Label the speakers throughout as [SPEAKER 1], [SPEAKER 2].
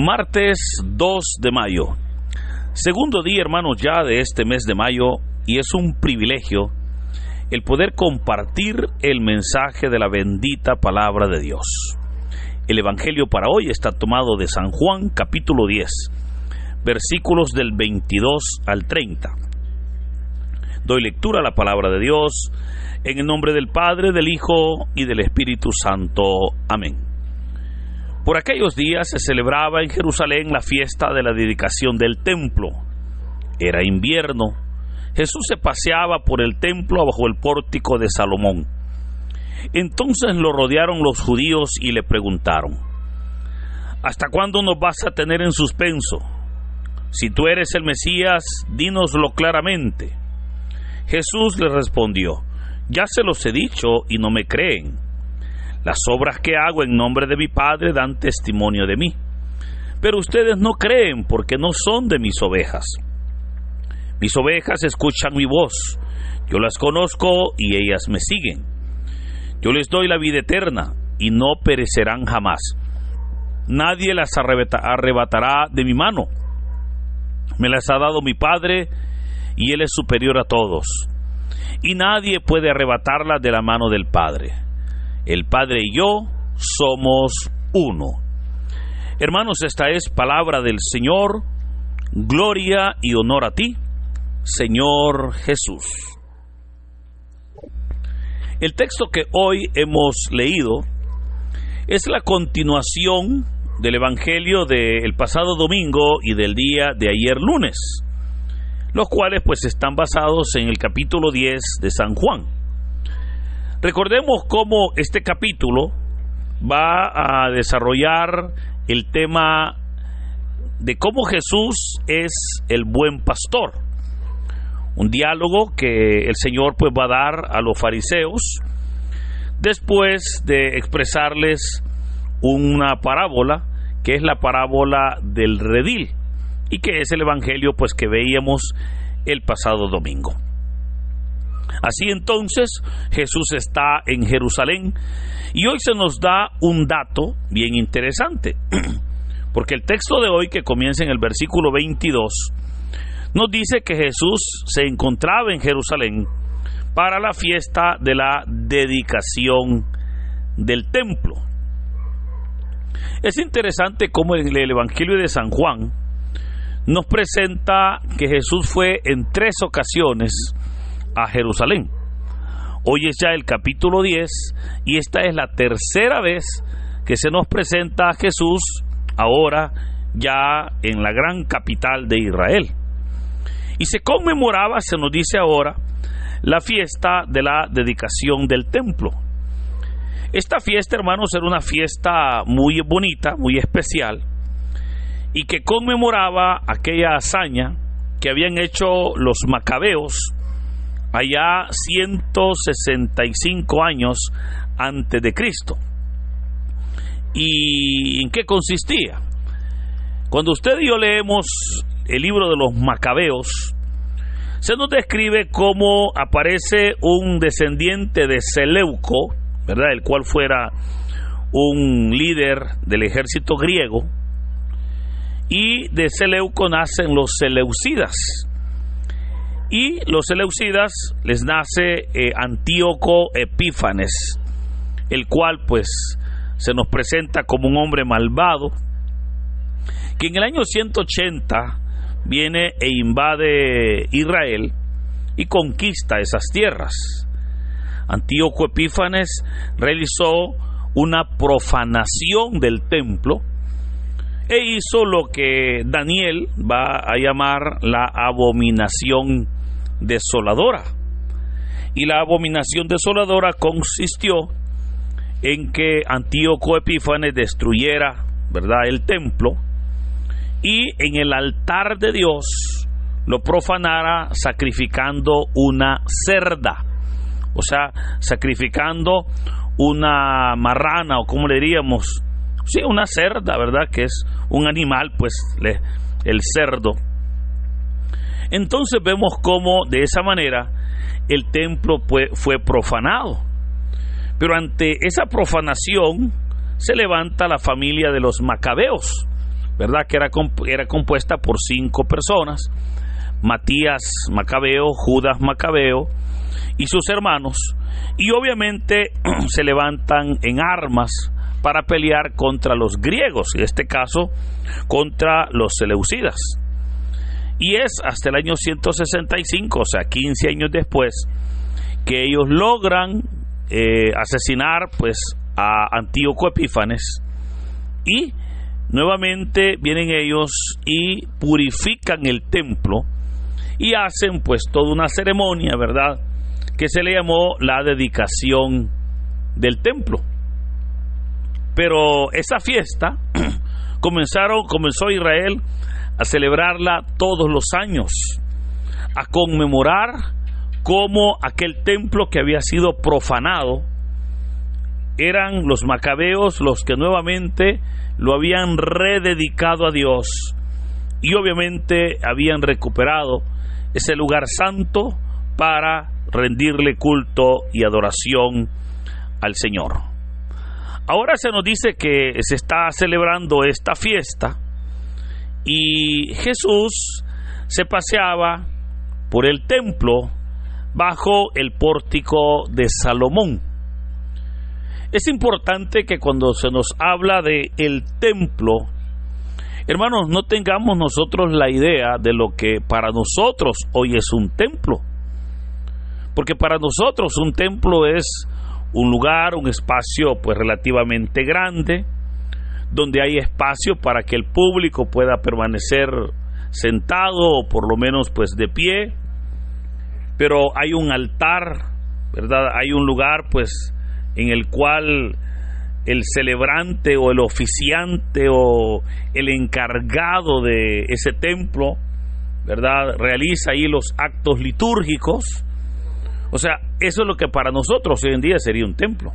[SPEAKER 1] Martes 2 de mayo, segundo día, hermanos, ya de este mes de mayo, y es un privilegio el poder compartir el mensaje de la bendita palabra de Dios. El evangelio para hoy está tomado de San Juan, capítulo 10, versículos del 22 al 30. Doy lectura a la palabra de Dios en el nombre del Padre, del Hijo y del Espíritu Santo. Amén. Por aquellos días se celebraba en Jerusalén la fiesta de la dedicación del templo. Era invierno. Jesús se paseaba por el templo bajo el pórtico de Salomón. Entonces lo rodearon los judíos y le preguntaron: ¿hasta cuándo nos vas a tener en suspenso? Si tú eres el Mesías, dínoslo claramente. Jesús les respondió: ya se los he dicho y no me creen. Las obras que hago en nombre de mi Padre dan testimonio de mí, pero ustedes no creen porque no son de mis ovejas. Mis ovejas escuchan mi voz, yo las conozco y ellas me siguen. Yo les doy la vida eterna y no perecerán jamás. Nadie las arrebatará de mi mano. Me las ha dado mi Padre y Él es superior a todos. Y nadie puede arrebatarlas de la mano del Padre. El Padre y yo somos uno. Hermanos, esta es palabra del Señor. Gloria y honor a ti, Señor Jesús. El texto que hoy hemos leído es la continuación del evangelio del pasado domingo y del día de ayer lunes, los cuales pues están basados en el capítulo 10 de San Juan. Recordemos cómo este capítulo va a desarrollar el tema de cómo Jesús es el buen pastor. Un diálogo que el Señor pues va a dar a los fariseos después de expresarles una parábola, que es la parábola del redil, y que es el evangelio pues que veíamos el pasado domingo. Así entonces, Jesús está en Jerusalén y hoy se nos da un dato bien interesante, porque el texto de hoy, que comienza en el versículo 22, nos dice que Jesús se encontraba en Jerusalén para la fiesta de la dedicación del templo. Es interesante cómo el evangelio de San Juan nos presenta que Jesús fue en 3 ocasiones a Jerusalén. Hoy es ya el capítulo 10 y esta es la tercera vez que se nos presenta a Jesús, ahora ya en la gran capital de Israel. Y se conmemoraba, se nos dice ahora, la fiesta de la dedicación del templo. Esta fiesta, hermanos, era una fiesta muy bonita, muy especial, y que conmemoraba aquella hazaña que habían hecho los macabeos allá 165 años antes de Cristo. ¿Y en qué consistía? Cuando usted y yo leemos el libro de los macabeos, se nos describe cómo aparece un descendiente de Seleuco, ¿verdad?, el cual fuera un líder del ejército griego, y de Seleuco nacen los seleucidas, y los seleucidas les nace Antíoco Epífanes, el cual pues se nos presenta como un hombre malvado, que en el año 180 viene e invade Israel y conquista esas tierras. Antíoco Epífanes realizó una profanación del templo e hizo lo que Daniel va a llamar la abominación desoladora. Y la abominación desoladora consistió en que Antíoco Epífanes destruyera, ¿verdad?, el templo, y en el altar de Dios lo profanara sacrificando una cerda, o sea, sacrificando una marrana, o como le diríamos, sí, una cerda, ¿verdad?, que es un animal, pues el cerdo. Entonces vemos cómo de esa manera el templo fue profanado. Pero ante esa profanación se levanta la familia de los macabeos, ¿verdad? Que era compuesta por 5 personas: Matías Macabeo, Judas Macabeo y sus hermanos, y obviamente se levantan en armas para pelear contra los griegos, en este caso contra los seleucidas. Y es hasta el año 165, o sea 15 años después, que ellos logran asesinar pues a Antíoco Epífanes, y nuevamente vienen ellos y purifican el templo y hacen pues toda una ceremonia, ¿verdad?, que se le llamó la dedicación del templo. Pero esa fiesta comenzó Israel a celebrarla todos los años, a conmemorar cómo aquel templo que había sido profanado, eran los macabeos los que nuevamente lo habían rededicado a Dios, y obviamente habían recuperado ese lugar santo para rendirle culto y adoración al Señor. Ahora se nos dice que se está celebrando esta fiesta y Jesús se paseaba por el templo bajo el pórtico de Salomón. Es importante que cuando se nos habla de el templo, hermanos, no tengamos nosotros la idea de lo que para nosotros hoy es un templo. Porque para nosotros un templo es un lugar, un espacio pues relativamente grande, donde hay espacio para que el público pueda permanecer sentado o por lo menos pues de pie, pero hay un altar, ¿verdad? Hay un lugar pues en el cual el celebrante o el oficiante o el encargado de ese templo, ¿verdad?, realiza ahí los actos litúrgicos. O sea, eso es lo que para nosotros hoy en día sería un templo.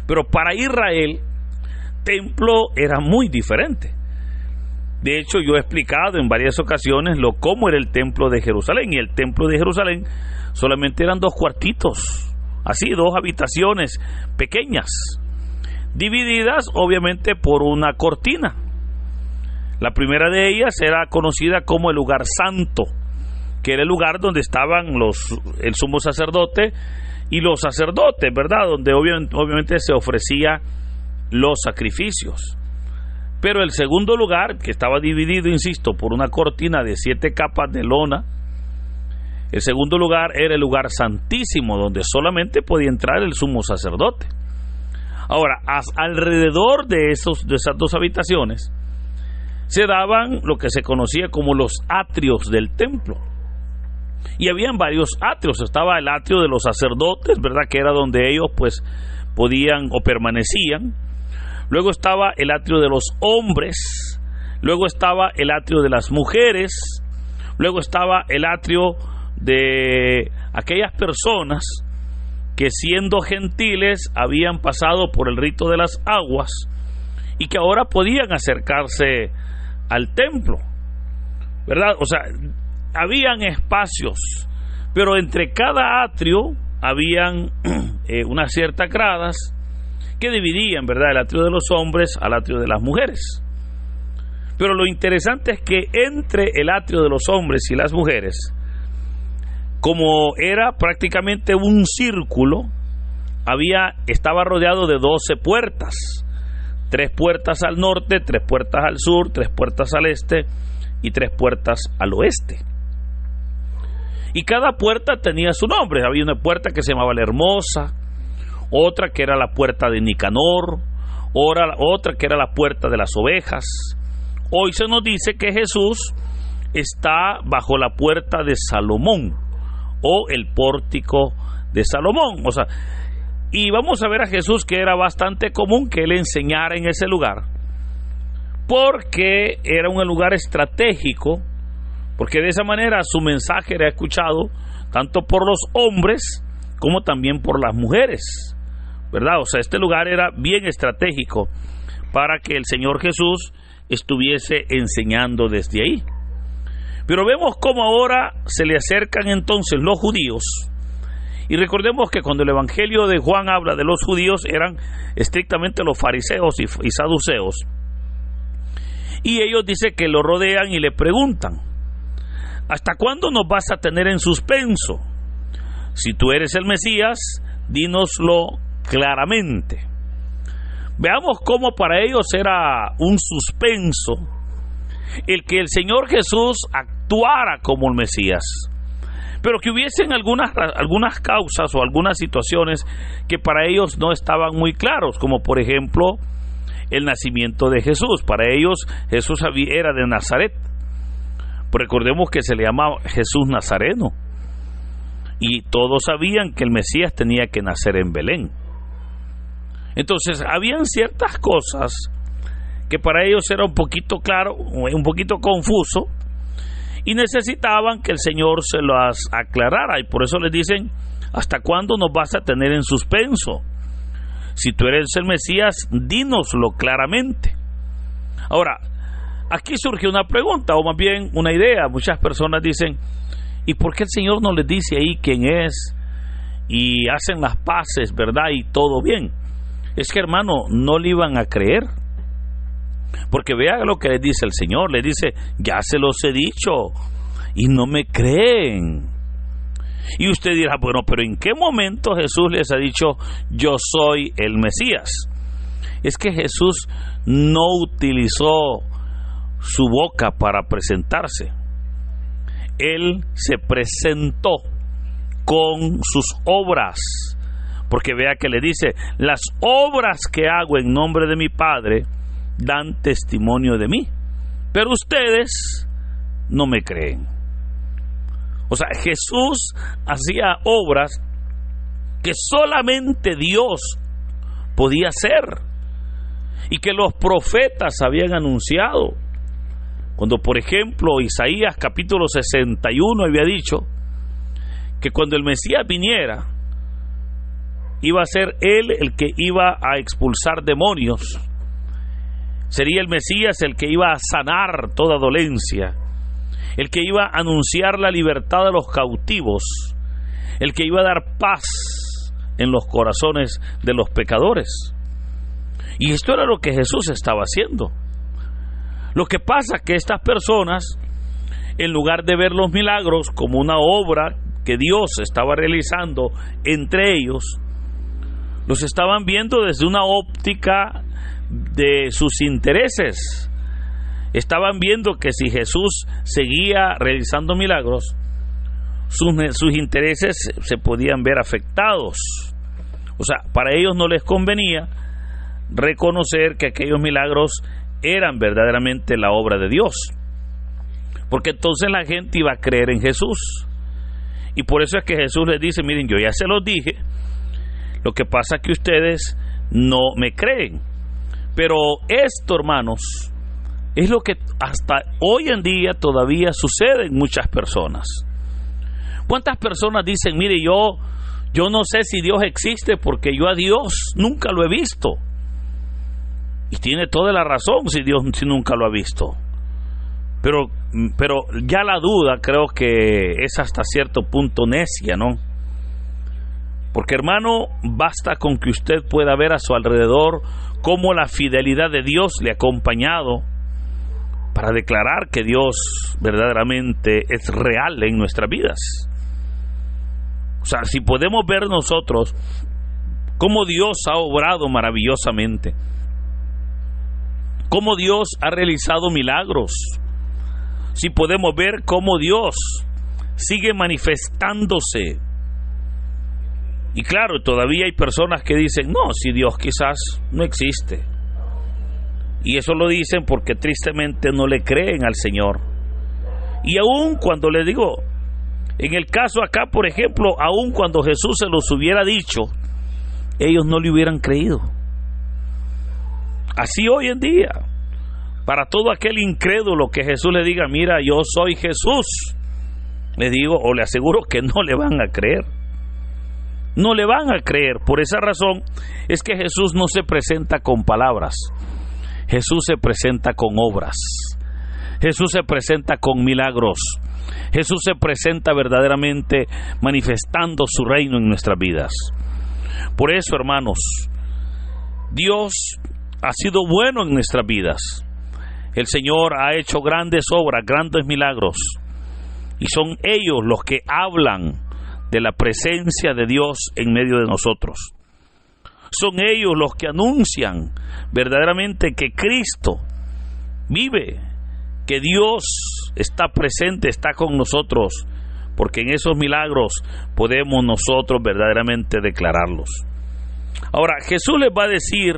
[SPEAKER 1] Pero para Israel, templo era muy diferente. De hecho, yo he explicado en varias ocasiones cómo era el templo de Jerusalén. Y el templo de Jerusalén solamente eran 2 cuartitos, así, 2 habitaciones pequeñas, divididas obviamente por una cortina. La primera de ellas era conocida como el lugar santo, que era el lugar donde estaban el sumo sacerdote y los sacerdotes, ¿verdad?, donde obviamente se ofrecía los sacrificios. Pero el segundo lugar, que estaba dividido, insisto, por una cortina de 7 capas de lona, el segundo lugar era el lugar santísimo, donde solamente podía entrar el sumo sacerdote. Ahora, alrededor de esas 2 habitaciones se daban lo que se conocía como los atrios del templo. Y habían varios atrios. Estaba el atrio de los sacerdotes, ¿verdad?, que era donde ellos pues podían o permanecían. Luego estaba el atrio de los hombres. Luego estaba el atrio de las mujeres. Luego estaba el atrio de aquellas personas que, siendo gentiles, habían pasado por el rito de las aguas y que ahora podían acercarse al templo, ¿verdad? O sea, habían espacios, pero entre cada atrio habían unas ciertas gradas que dividían, ¿verdad?, el atrio de los hombres al atrio de las mujeres. Pero lo interesante es que entre el atrio de los hombres y las mujeres, como era prácticamente un círculo, estaba rodeado de 12 puertas, 3 puertas al norte, 3 puertas al sur, 3 puertas al este y 3 puertas al oeste. Y cada puerta tenía su nombre. Había una puerta que se llamaba la Hermosa, otra que era la puerta de Nicanor, otra que era la puerta de las ovejas. Hoy se nos dice que Jesús está bajo la puerta de Salomón, o el pórtico de Salomón. O sea, y vamos a ver a Jesús que era bastante común que él enseñara en ese lugar, porque era un lugar estratégico, porque de esa manera su mensaje era escuchado tanto por los hombres como también por las mujeres, ¿verdad? O sea, este lugar era bien estratégico para que el Señor Jesús estuviese enseñando desde ahí. Pero vemos cómo ahora se le acercan entonces los judíos, y recordemos que cuando el Evangelio de Juan habla de los judíos, eran estrictamente los fariseos y saduceos, Y ellos dicen que lo rodean y le preguntan: ¿hasta cuándo nos vas a tener en suspenso? Si tú eres el Mesías, dínoslo claramente. Veamos cómo para ellos era un suspenso el que el Señor Jesús actuara como el Mesías, pero que hubiesen algunas causas o algunas situaciones que para ellos no estaban muy claros, como por ejemplo el nacimiento de Jesús. Para ellos Jesús era de Nazaret. Recordemos que se le llamaba Jesús Nazareno, y todos sabían que el Mesías tenía que nacer en Belén. Entonces habían ciertas cosas que para ellos era un poquito claro, un poquito confuso, y necesitaban que el Señor se las aclarara, y por eso les dicen: ¿hasta cuándo nos vas a tener en suspenso? Si tú eres el Mesías, dínoslo claramente. Ahora, aquí surge una pregunta, o más bien una idea. Muchas personas dicen: ¿y por qué el Señor no les dice ahí quién es? Y hacen las paces, ¿verdad? Y todo bien. Es que, hermano, no le iban a creer. Porque vea lo que les dice el Señor. Les dice: ya se los he dicho y no me creen. Y usted dirá: bueno, pero ¿en qué momento Jesús les ha dicho yo soy el Mesías? Es que Jesús no utilizó su boca para presentarse. Él se presentó con sus obras, porque vea que le dice: las obras que hago en nombre de mi Padre dan testimonio de mí, pero ustedes no me creen. O sea, Jesús hacía obras que solamente Dios podía hacer y que los profetas habían anunciado. Cuando, por ejemplo, Isaías capítulo 61 había dicho que cuando el Mesías viniera, iba a ser Él el que iba a expulsar demonios. Sería el Mesías el que iba a sanar toda dolencia, el que iba a anunciar la libertad de los cautivos, el que iba a dar paz en los corazones de los pecadores. Y esto era lo que Jesús estaba haciendo. Lo que pasa es que estas personas, en lugar de ver los milagros como una obra que Dios estaba realizando entre ellos, los estaban viendo desde una óptica de sus intereses. Estaban viendo que si Jesús seguía realizando milagros, sus intereses se podían ver afectados. O sea, para ellos no les convenía reconocer que aquellos milagros eran verdaderamente la obra de Dios, porque entonces la gente iba a creer en Jesús. Y por eso es que Jesús les dice: miren, yo ya se los dije, lo que pasa es que ustedes no me creen. Pero esto, hermanos, es lo que hasta hoy en día todavía sucede en muchas personas. ¿Cuántas personas dicen: mire, yo no sé si Dios existe porque yo a Dios nunca lo he visto? Y tiene toda la razón si nunca lo ha visto. Pero ya la duda creo que es hasta cierto punto necia, ¿no? Porque, hermano, basta con que usted pueda ver a su alrededor cómo la fidelidad de Dios le ha acompañado para declarar que Dios verdaderamente es real en nuestras vidas. O sea, si podemos ver nosotros cómo Dios ha obrado maravillosamente, cómo Dios ha realizado milagros, si podemos ver cómo Dios sigue manifestándose. Y claro, todavía hay personas que dicen: no, si Dios quizás no existe. Y eso lo dicen porque tristemente no le creen al Señor. Y aún cuando les digo, en el caso acá, por ejemplo, aún cuando Jesús se los hubiera dicho, ellos no le hubieran creído. Así hoy en día, para todo aquel incrédulo que Jesús le diga: mira, yo soy Jesús, le digo o le aseguro que no le van a creer. No le van a creer. Por esa razón es que Jesús no se presenta con palabras. Jesús se presenta con obras. Jesús se presenta con milagros. Jesús se presenta verdaderamente manifestando su reino en nuestras vidas. Por eso, hermanos, Dios ha sido bueno en nuestras vidas. El Señor ha hecho grandes obras, grandes milagros, y son ellos los que hablan de la presencia de Dios en medio de nosotros. Son ellos los que anuncian verdaderamente que Cristo vive, que Dios está presente, está con nosotros, porque en esos milagros podemos nosotros verdaderamente declararlos. Ahora, Jesús les va a decir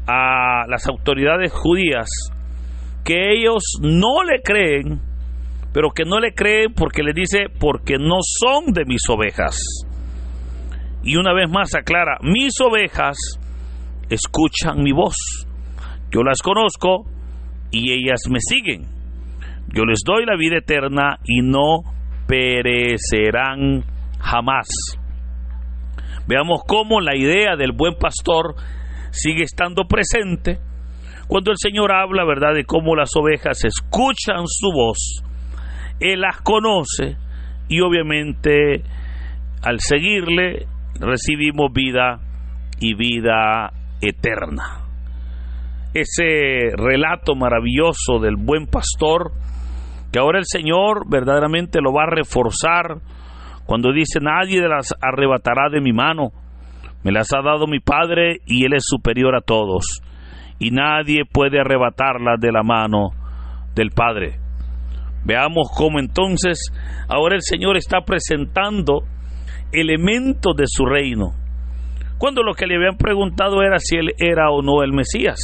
[SPEAKER 1] a las autoridades judías que ellos no le creen, pero que no le creen porque les dice, porque no son de mis ovejas. Y una vez más aclara, mis ovejas escuchan mi voz, yo las conozco y ellas me siguen. Yo les doy la vida eterna y no perecerán jamás. Veamos cómo la idea del buen pastor sigue estando presente cuando el Señor habla, ¿verdad?, de cómo las ovejas escuchan su voz, Él las conoce y obviamente al seguirle recibimos vida y vida eterna. Ese relato maravilloso del buen pastor, que ahora el Señor verdaderamente lo va a reforzar cuando dice, nadie las arrebatará de mi mano, me las ha dado mi Padre y Él es superior a todos, y nadie puede arrebatarlas de la mano del Padre. Veamos cómo entonces ahora el Señor está presentando elementos de su reino, cuando lo que le habían preguntado era si Él era o no el Mesías.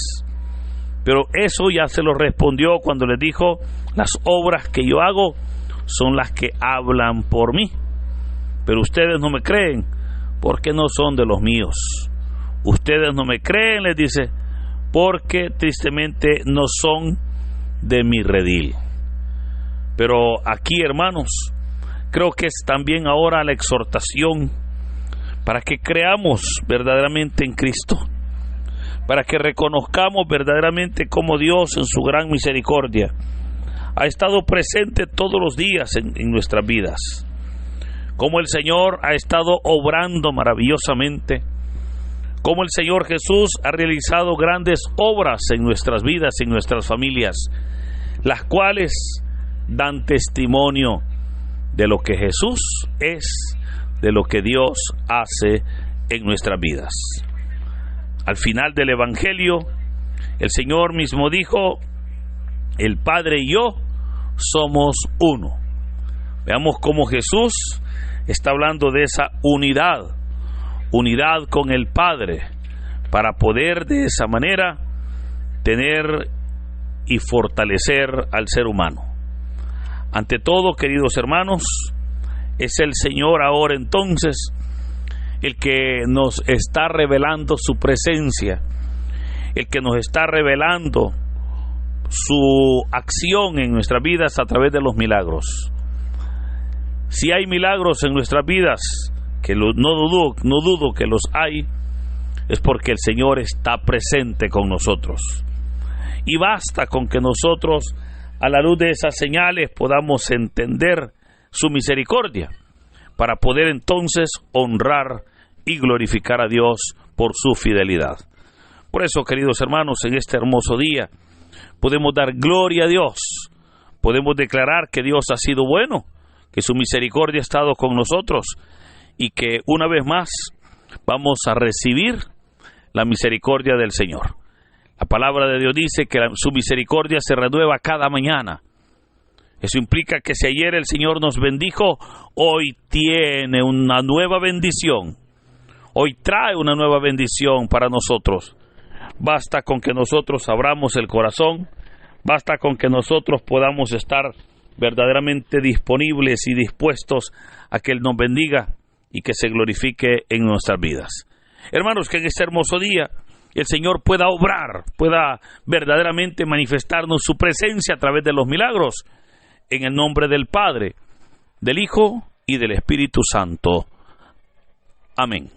[SPEAKER 1] Pero eso ya se lo respondió cuando les dijo, las obras que yo hago son las que hablan por mí. Pero ustedes no me creen porque no son de los míos. Ustedes no me creen, les dice, porque tristemente no son de mi redil. Pero aquí, hermanos, creo que es también ahora la exhortación para que creamos verdaderamente en Cristo, para que reconozcamos verdaderamente cómo Dios en su gran misericordia ha estado presente todos los días en nuestras vidas, cómo el Señor ha estado obrando maravillosamente, cómo el Señor Jesús ha realizado grandes obras en nuestras vidas, en nuestras familias, las cuales dan testimonio de lo que Jesús es, de lo que Dios hace en nuestras vidas. Al final del Evangelio, el Señor mismo dijo, el Padre y yo somos uno. Veamos cómo Jesús está hablando de esa unidad con el Padre, para poder de esa manera tener y fortalecer al ser humano. Ante todo, queridos hermanos, es el Señor ahora entonces el que nos está revelando su presencia, el que nos está revelando su acción en nuestras vidas a través de los milagros. Si hay milagros en nuestras vidas, que no dudo que los hay, es porque el Señor está presente con nosotros. Y basta con que nosotros, a la luz de esas señales, podamos entender su misericordia, para poder entonces honrar y glorificar a Dios por su fidelidad. Por eso, queridos hermanos, en este hermoso día podemos dar gloria a Dios, podemos declarar que Dios ha sido bueno, que su misericordia ha estado con nosotros y que una vez más vamos a recibir la misericordia del Señor. La palabra de Dios dice que su misericordia se renueva cada mañana. Eso implica que si ayer el Señor nos bendijo, hoy tiene una nueva bendición. Hoy trae una nueva bendición para nosotros. Basta con que nosotros abramos el corazón, basta con que nosotros podamos estar verdaderamente disponibles y dispuestos a que Él nos bendiga y que se glorifique en nuestras vidas. Hermanos, que en este hermoso día el Señor pueda obrar, pueda verdaderamente manifestarnos su presencia a través de los milagros, en el nombre del Padre, del Hijo y del Espíritu Santo. Amén.